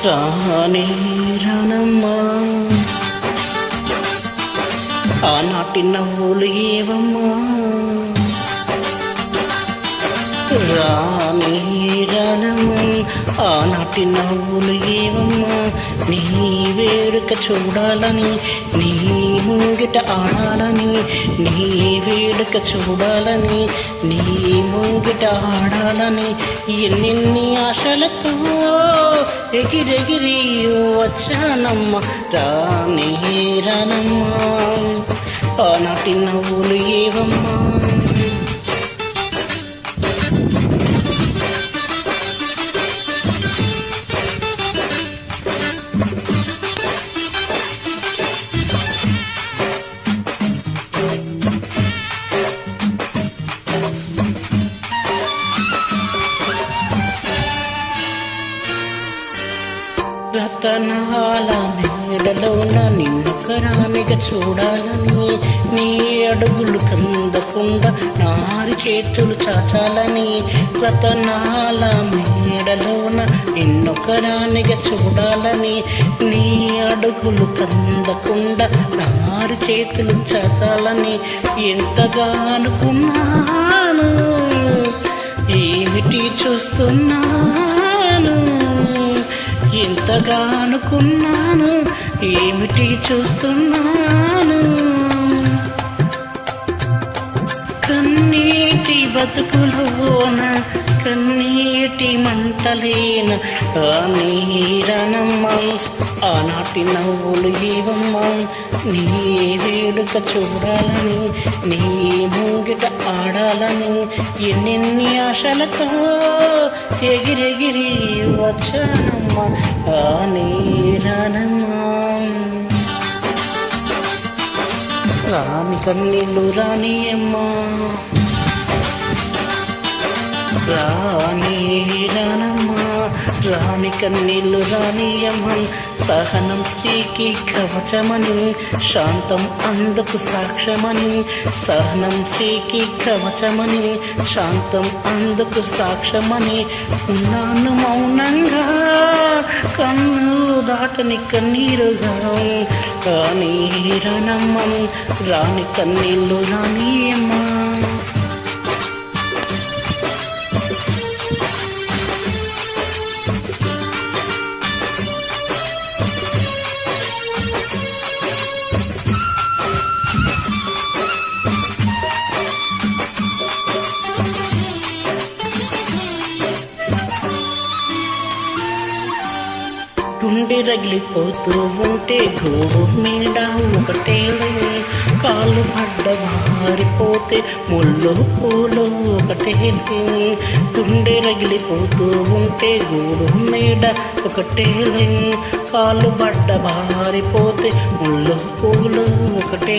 రానే రానమ్మా ఆనాటి నవ్వులు ఏవమ్మా రానే రానమ్మా ఆనాటి నవ్వులు ఏవమ్మా నీ వేడుక చూడాలని నీ ముంగిట ఆడాలని నీ వేడుక చూడాలని నీ ముంగిట ఆడాలని ఎన్నెన్ని ఆశలతో ఎగిరెగిరి వచ్చానమ్మ రానే రానమ్మా ఆనాటి నవ్వులు ఏవమ్మా రతనాల మేడలోన నిన్నొకరామిగా చూడాలని నీ అడుగులు కందకుండా నారి చేతులు చాచాలని రతనాల మేడలోన నిన్నొకరానిగా చూడాలని నీ అడుగులు కందకుండా నారి చేతులు చాచాలని ఎంతగా అనుకున్నాను ఏమిటి చూస్తున్నాను ఎంతగా అనుకున్నాను ఏమిటి చూస్తున్నాను కన్నీటి బతుకులోన కన్నీటి మంటలేన నీరనమ్మా ఆనాటి నవ్వులు ఏవమ్మా నీ వేడుక చూడాలని నీ ముంగిట ఆడాలని ఎన్నెన్ని ఆశలతో ఎగిరెగిరి వచ్చానమ్మా నీరనమ్మా రాని కన్నీళ్ళు రానియమ్మా రాని రానమ్మా రాని కన్నీళ్ళు రానియమ్మా సహనం శ్రీకి కవచమని శాంతం అందుకు సాక్ష్యమని సహనం శ్రీకి కవచమని శాంతం అందుకు సాక్ష్యమని ఉన్నాను మౌనంగా కన్నులు దాటని కన్నీరుగా రాని రానమ్మా రాని కన్నీళ్ళు రానియమ్మా గుండె రగిలిపోతూ ఉంటే గోడు మీద ఒకటే కాళ్ళు పడ్డ వారిపోతే ముళ్ళు పూలు ఒకటే గుండె రగిలిపోతూ ఉంటే గోడు మీద ఒకటే కాళ్ళు పడ్డ వారిపోతే ముళ్ళు పూలు ఒకటే